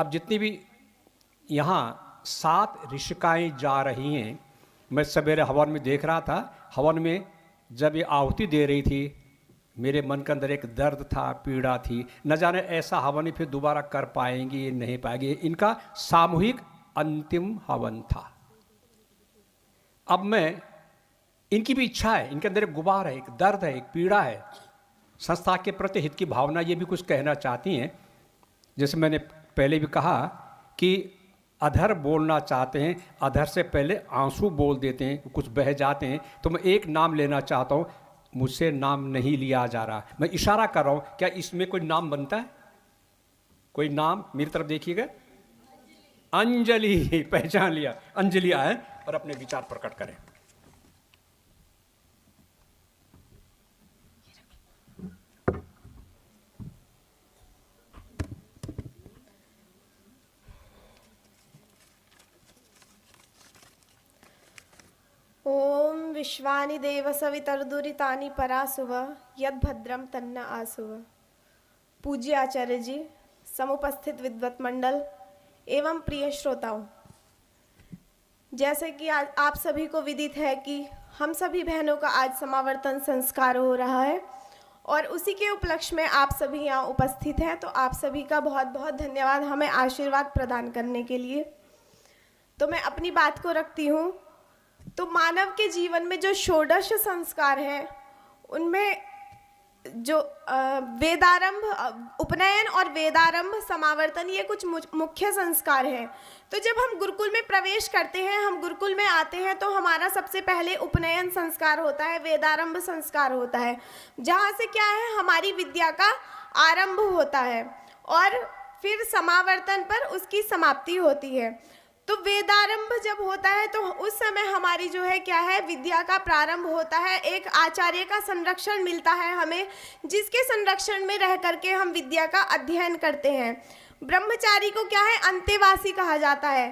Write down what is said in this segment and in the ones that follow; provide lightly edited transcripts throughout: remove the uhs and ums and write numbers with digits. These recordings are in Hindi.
अब जितनी भी यहाँ 7 ऋषिकाएँ जा रही हैं, मैं सवेरे हवन में देख रहा था, हवन में जब ये आहुति दे रही थी, मेरे मन के अंदर एक दर्द था, पीड़ा थी, न जाने ऐसा हवन ही फिर दोबारा कर पाएंगी नहीं पाएंगी। इनका सामूहिक अंतिम हवन था। अब मैं, इनकी भी इच्छा है, इनके अंदर एक गुबार है, एक दर्द है, एक पीड़ा है, संस्था के प्रति हित की भावना, ये भी कुछ कहना चाहती हैं। जैसे मैंने पहले भी कहा कि अधर बोलना चाहते हैं, अधर से पहले आंसू बोल देते हैं, कुछ बह जाते हैं। तो मैं एक नाम लेना चाहता हूँ, मुझसे नाम नहीं लिया जा रहा, मैं इशारा कर रहा हूँ, क्या इसमें कोई नाम बनता है? कोई नाम मेरी तरफ देखिएगा। अंजलि, पहचान लिया, अंजलि आए और अपने विचार प्रकट करें। ओम विश्वानि देव सवितर्दुरितानि परासुव यद्भद्रम तन्न आसुव। पूज्य आचार्य जी, समुपस्थित विद्वत मंडल एवं प्रिय श्रोताओं, जैसे कि आज आप सभी को विदित है कि हम सभी बहनों का आज समावर्तन संस्कार हो रहा है और उसी के उपलक्ष्य में आप सभी यहाँ उपस्थित हैं। तो आप सभी का बहुत बहुत धन्यवाद हमें आशीर्वाद प्रदान करने के लिए। तो मैं अपनी बात को रखती हूँ। तो मानव के जीवन में जो षोडश संस्कार हैं, उनमें जो वेदारंभ, उपनयन और वेदारंभ, समावर्तन, ये कुछ मुख्य संस्कार हैं। तो जब हम गुरुकुल में प्रवेश करते हैं, हम गुरुकुल में आते हैं, तो हमारा सबसे पहले उपनयन संस्कार होता है, वेदारंभ संस्कार होता है, जहाँ से क्या है, हमारी विद्या का आरंभ होता है और फिर समावर्तन पर उसकी समाप्ति होती है। तो वेदारंभ जब होता है तो उस समय हमारी जो है क्या है, विद्या का प्रारंभ होता है। एक आचार्य का संरक्षण मिलता है हमें, जिसके संरक्षण में रह करके हम विद्या का अध्ययन करते हैं। ब्रह्मचारी को क्या है, अंतेवासी कहा जाता है।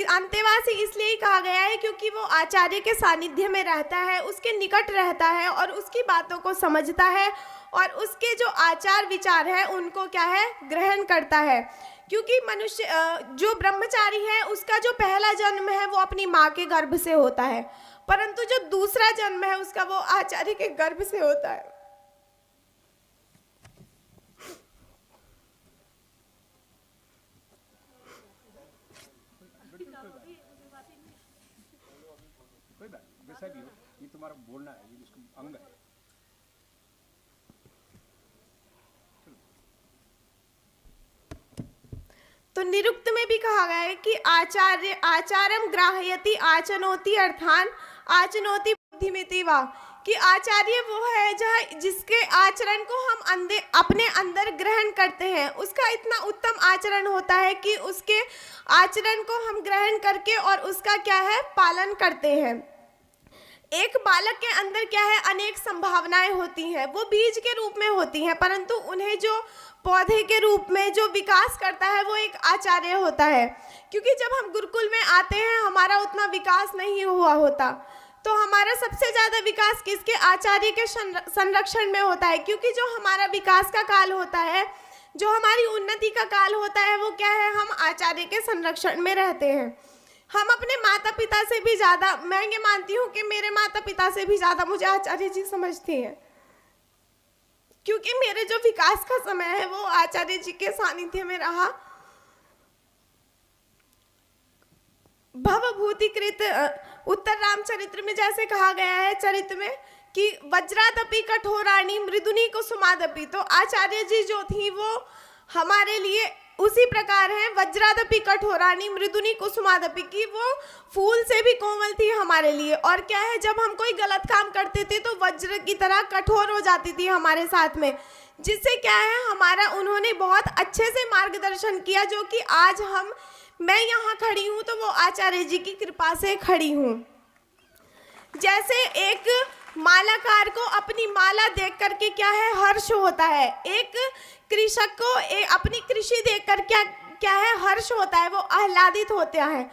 अंतेवासी इसलिए ही कहा गया है क्योंकि वो आचार्य के सानिध्य में रहता है, उसके निकट रहता है और उसकी बातों को समझता है और उसके जो आचार विचार है उनको क्या है, ग्रहण करता है। क्योंकि मनुष्य जो ब्रह्मचारी है उसका जो पहला जन्म है वो अपनी माँ के गर्भ से होता है, परंतु जो दूसरा जन्म है उसका वो आचार्य के गर्भ से होता है। ये तुम्हारा बोलना है, ये इसका अंग है। तो निरुक्त में भी कहा गया है कि आचार्य आचारम ग्राह्यति आचनोति अर्थान आचनोति बुद्धिमिति वा, कि आचार्य वो है जहाँ जिसके आचरण को हम अपने अंदर ग्रहण करते हैं। उसका इतना उत्तम आचरण होता है कि उसके आचरण को हम ग्रहण करके और उसका क्या है, पालन करते हैं। एक बालक के अंदर क्या है, अनेक संभावनाएं होती हैं, वो बीज के रूप में होती हैं, परंतु उन्हें जो पौधे के रूप में जो विकास करता है वो एक आचार्य होता है। क्योंकि जब हम गुरुकुल में आते हैं हमारा उतना विकास नहीं हुआ होता, तो हमारा सबसे ज़्यादा विकास किसके, आचार्य के संरक्षण में होता है। क्योंकि जो हमारा विकास का काल होता है, जो हमारी उन्नति का काल होता है, वो क्या है, हम आचार्य के संरक्षण में रहते हैं। हम अपने माता पिता से भी ज़्यादा, मैं ये मानती हूँ कि मेरे माता पिता से भी ज़्यादा मुझे आचार्य जी समझती हैं, क्योंकि मेरे जो विकास का समय है वो आचार्य जी के सानिध्य में रहा। भवभूतिकृत उत्तर रामचरित्र में जैसे कहा गया है चरित्र में कि वज्रादपि कठोराणी मृदुनी कुसुमादपि, तो आचार्य जी जो थी वो हमारे लिए उसी प्रकार है, वज्रादपि कठोरानी मृदुनी कुसुमादपि, की वो फूल से भी कोमल थी हमारे लिए। और क्या है, जब हम कोई गलत काम करते थे तो वज्र की तरह कठोर हो जाती थी हमारे साथ में, जिससे क्या है, हमारा उन्होंने बहुत अच्छे से मार्गदर्शन किया, जो कि आज मैं यहाँ खड़ी हूँ तो वो आचार्य जी की कृपा से खड़ी हूँ। जैसे एक मालाकार को अपनी माला देख करके क्या है, हर्ष होता है, एक कृषक को अपनी कृषि देखकर क्या है, हर्ष होता है, वो आह्लादित होता है।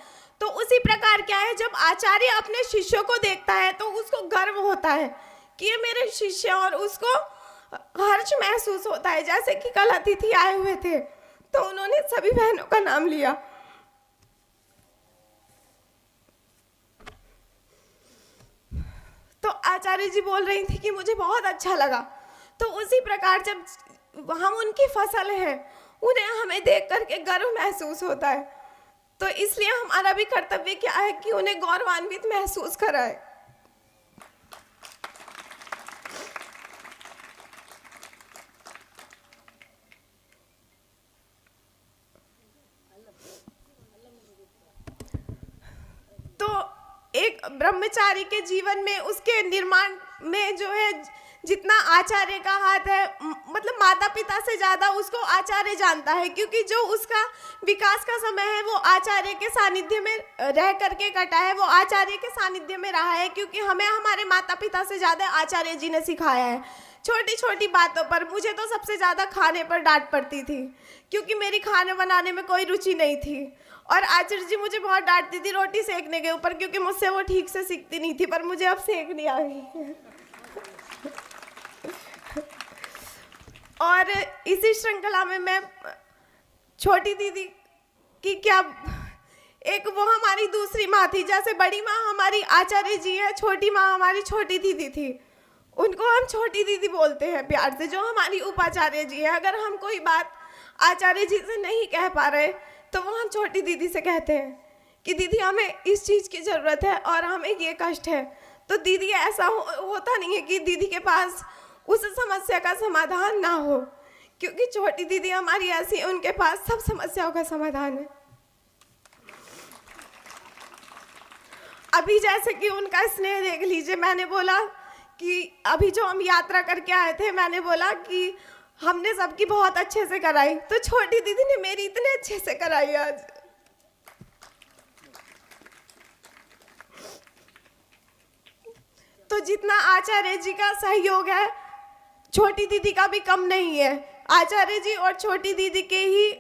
तो उसी प्रकार क्या है, जब आचार्य अपने शिष्यों को देखता है तो उसको गर्व होता है कि ये मेरे शिष्य, और उसको हर्ष महसूस होता है। जैसे कि कल अतिथि आए हुए थे तो उन्होंने सभी बहनों का नाम लिया। तो आचार्य जी बोल रही थी कि मुझे बहुत अच्छा लगा। तो उसी प्रकार जब हम उनकी फसल है, उन्हें हमें देख करके गर्व महसूस होता है। तो इसलिए हमारा भी कर्तव्य क्या है कि उन्हें गौरवान्वित महसूस कराए। तो एक ब्रह्मचारी के जीवन में, उसके निर्माण में जो है, जितना आचार्य का हाथ है, मतलब माता पिता से ज़्यादा उसको आचार्य जानता है, क्योंकि जो उसका विकास का समय है वो आचार्य के सानिध्य में रह करके कटा है, वो आचार्य के सानिध्य में रहा है, क्योंकि हमें हमारे माता पिता से ज़्यादा आचार्य जी ने सिखाया है। छोटी छोटी बातों पर, मुझे तो सबसे ज़्यादा खाने पर डांट पड़ती थी, क्योंकि मेरी खाने बनाने में कोई रुचि नहीं थी, और आचार्य जी मुझे बहुत डांटती थी रोटी सेकने के ऊपर, क्योंकि मुझसे वो ठीक से सीखती नहीं थी, पर मुझे अब सेकनी आ गई। और इसी श्रृंखला में मैं छोटी दीदी की क्या, एक वो हमारी दूसरी माँ थी, जैसे बड़ी माँ हमारी आचार्य जी है, छोटी माँ हमारी छोटी दीदी थी। उनको हम छोटी दीदी बोलते हैं प्यार से, जो हमारी उपाचार्य जी है। अगर हम कोई बात आचार्य जी से नहीं कह पा रहे तो वो हम छोटी दीदी से कहते हैं कि दीदी हमें इस चीज़ की ज़रूरत है और हमें ये कष्ट है। तो दीदी ऐसा होता नहीं है कि दीदी के पास उस समस्या का समाधान ना हो, क्योंकि छोटी दीदी हमारी ऐसी है, उनके पास सब समस्याओं का समाधान है। अभी जैसे कि उनका स्नेह देख लीजिए, मैंने बोला कि अभी जो हम यात्रा करके आए थे, मैंने बोला कि हमने सबकी बहुत अच्छे से कराई, तो छोटी दीदी ने मेरी इतने अच्छे से कराई आज। तो जितना आचार्य जी का सहयोग है, छोटी दीदी का भी कम नहीं है। आचार्य जी और छोटी दीदी के ही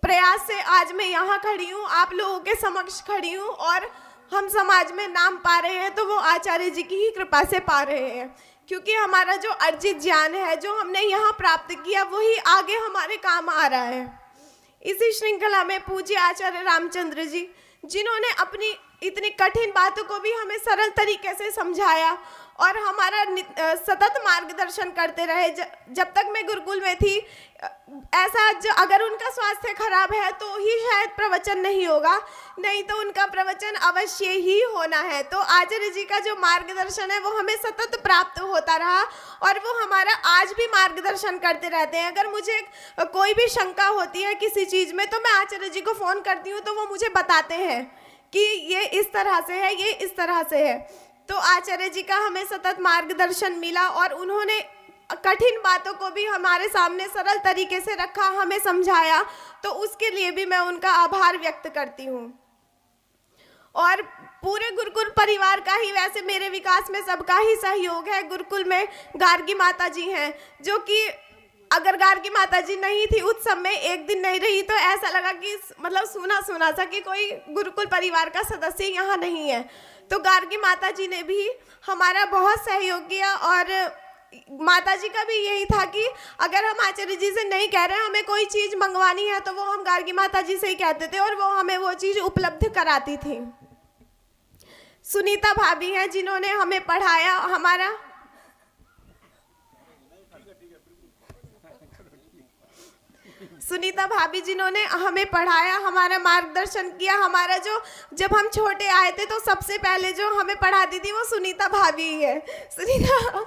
प्रयास से आज मैं यहाँ खड़ी हूँ, आप लोगों के समक्ष खड़ी हूँ, और हम समाज में नाम पा रहे हैं तो वो आचार्य जी की ही कृपा से पा रहे हैं, क्योंकि हमारा जो अर्जित ज्ञान है, जो हमने यहाँ प्राप्त किया, वही आगे हमारे काम आ रहा है। इसी श्रृंखला में पूज्य आचार्य रामचंद्र जी, जिन्होंने अपनी इतनी कठिन बातों को भी हमें सरल तरीके से समझाया और हमारा सतत मार्गदर्शन करते रहे। जब तक मैं गुरुकुल में थी, ऐसा अगर उनका स्वास्थ्य खराब है तो ही शायद प्रवचन नहीं होगा, नहीं तो उनका प्रवचन अवश्य ही होना है। तो आचार्य जी का जो मार्गदर्शन है वो हमें सतत प्राप्त होता रहा और वो हमारा आज भी मार्गदर्शन करते रहते हैं। अगर मुझे कोई भी शंका होती है किसी चीज़ में तो मैं आचार्य जी को फ़ोन करती हूँ, तो वो मुझे बताते हैं कि ये इस तरह से है, ये इस तरह से है। तो आचार्य जी का हमें सतत मार्गदर्शन मिला और उन्होंने कठिन बातों को भी हमारे सामने सरल तरीके से रखा, हमें समझाया, तो उसके लिए भी मैं उनका आभार व्यक्त करती हूँ। और पूरे गुरुकुल परिवार का ही, वैसे मेरे विकास में सबका ही सहयोग है। गुरुकुल में गार्गी माता जी हैं, जो कि अगर गार्गी माता जी नहीं थी, उस समय एक दिन नहीं रही, तो ऐसा लगा कि मतलब सूना सूना सा कि कोई गुरुकुल परिवार का सदस्य यहाँ नहीं है। तो गार्गी माता जी ने भी हमारा बहुत सहयोग किया और माता जी का भी यही था कि अगर हम आचार्य जी से नहीं कह रहे हैं, हमें कोई चीज़ मंगवानी है, तो वो हम गार्गी माता जी से ही कहते थे और वो हमें वो चीज़ उपलब्ध कराती थी। सुनीता भाभी हैं, जिन्होंने हमें पढ़ाया, हमारा सुनीता भाभी जिन्होंने हमें पढ़ाया, हमारा मार्गदर्शन किया। हमारा जो जब हम छोटे आए थे तो सबसे पहले जो हमें पढ़ाती थी वो सुनीता भाभी ही है। सुनीता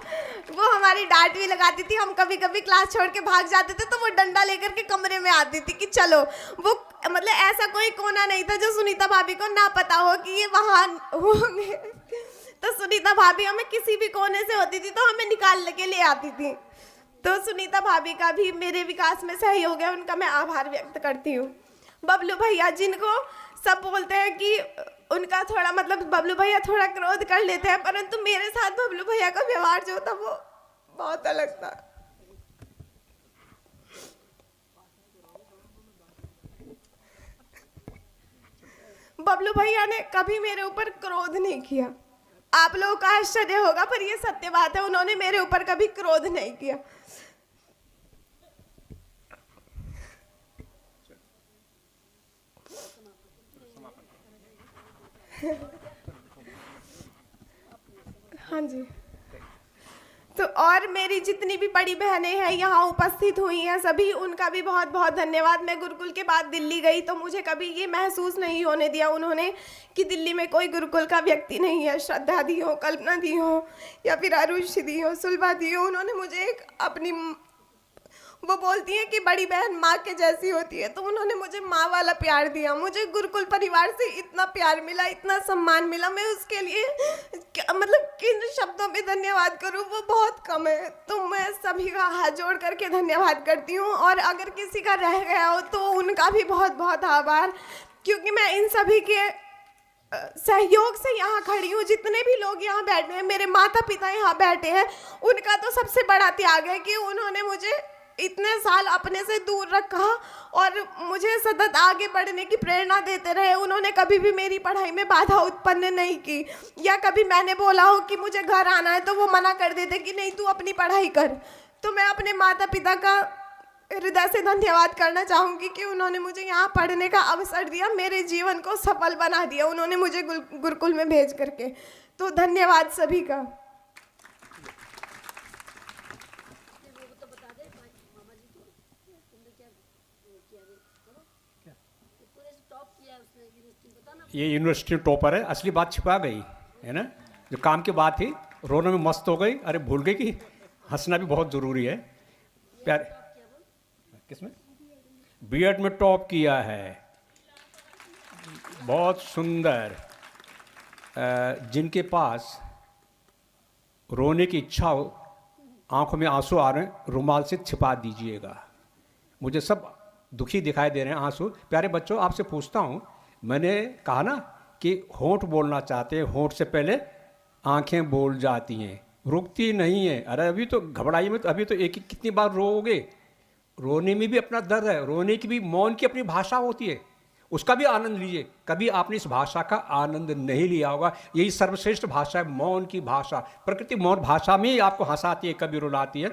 वो हमारी डांट भी लगाती थी, हम कभी कभी क्लास छोड़ के भाग जाते थे तो वो डंडा लेकर के कमरे में आती थी कि चलो। वो मतलब ऐसा कोई कोना नहीं था जो सुनीता भाभी को ना पता हो कि ये वहाँ होंगे। तो सुनीता भाभी हमें किसी भी कोने से होती थी तो हमें निकाल के ले आती थी। तो सुनीता भाभी का भी मेरे विकास में सहयोग है, उनका मैं आभार व्यक्त करती हूँ। बबलू भैया, जिनको सब बोलते हैं कि उनका थोड़ा मतलब बबलू भैया थोड़ा क्रोध कर लेते हैं, परंतु मेरे साथ बबलू भैया का व्यवहार जो था वो बहुत अलग था। बबलू भैया ने कभी मेरे ऊपर क्रोध नहीं किया। आप लोगों का आश्चर्य होगा पर ये सत्य बात है, उन्होंने मेरे ऊपर कभी क्रोध नहीं किया। हाँ जी। तो और मेरी जितनी भी बड़ी बहनें हैं यहाँ उपस्थित हुई हैं, सभी उनका भी बहुत बहुत धन्यवाद। मैं गुरुकुल के बाद दिल्ली गई तो मुझे कभी ये महसूस नहीं होने दिया उन्होंने कि दिल्ली में कोई गुरुकुल का व्यक्ति नहीं है। श्रद्धा दी हो, कल्पना दी हो, या फिर आरुषि दी हो, सुलभा दी हो, उन्होंने मुझे एक अपनी, वो बोलती हैं कि बड़ी बहन माँ के जैसी होती है, तो उन्होंने मुझे माँ वाला प्यार दिया। मुझे गुरुकुल परिवार से इतना प्यार मिला, इतना सम्मान मिला, मैं उसके लिए मतलब किन शब्दों में धन्यवाद करूँ वो बहुत कम है। तो मैं सभी का हाथ जोड़ करके धन्यवाद करती हूँ, और अगर किसी का रह गया हो तो उनका भी बहुत बहुत आभार, क्योंकि मैं इन सभी के सहयोग से यहाँ खड़ी हूँ। जितने भी लोग यहाँ बैठे हैं, मेरे माता पिता यहाँ बैठे हैं, उनका तो सबसे बड़ा त्याग है कि उन्होंने मुझे इतने साल अपने से दूर रखा और मुझे सतत आगे बढ़ने की प्रेरणा देते रहे। उन्होंने कभी भी मेरी पढ़ाई में बाधा उत्पन्न नहीं की, या कभी मैंने बोला हो कि मुझे घर आना है तो वो मना कर देते कि नहीं तू अपनी पढ़ाई कर। तो मैं अपने माता पिता का हृदय से धन्यवाद करना चाहूँगी कि उन्होंने मुझे यहाँ पढ़ने का अवसर दिया, मेरे जीवन को सफल बना दिया उन्होंने मुझे गुरुकुल में भेज करके। तो धन्यवाद सभी का। ये यूनिवर्सिटी टॉपर है, असली बात छिपा गई है ना। जो काम की बात थी रोने में मस्त हो गई, अरे भूल गई कि हंसना भी बहुत ज़रूरी है। प्यार किसमें बीएड में टॉप किया है, बहुत सुंदर। जिनके पास रोने की इच्छा हो, आंखों में आंसू आ रहे हैं, रुमाल से छिपा दीजिएगा। मुझे सब दुखी दिखाई दे रहे हैं आंसू। प्यारे बच्चों, आपसे पूछता हूँ, मैंने कहा ना कि होंठ बोलना चाहते हैं, होंठ से पहले आंखें बोल जाती हैं, रुकती नहीं है। अरे अभी तो घबराइए में, तो अभी तो एक ही कितनी बार रोओगे। रोने में भी अपना दर्द है, रोने की भी, मौन की अपनी भाषा होती है, उसका भी आनंद लीजिए। कभी आपने इस भाषा का आनंद नहीं लिया होगा। यही सर्वश्रेष्ठ भाषा है, मौन की भाषा। प्रकृति मौन भाषा में ही आपको हंसाती है, कभी रुलाती है।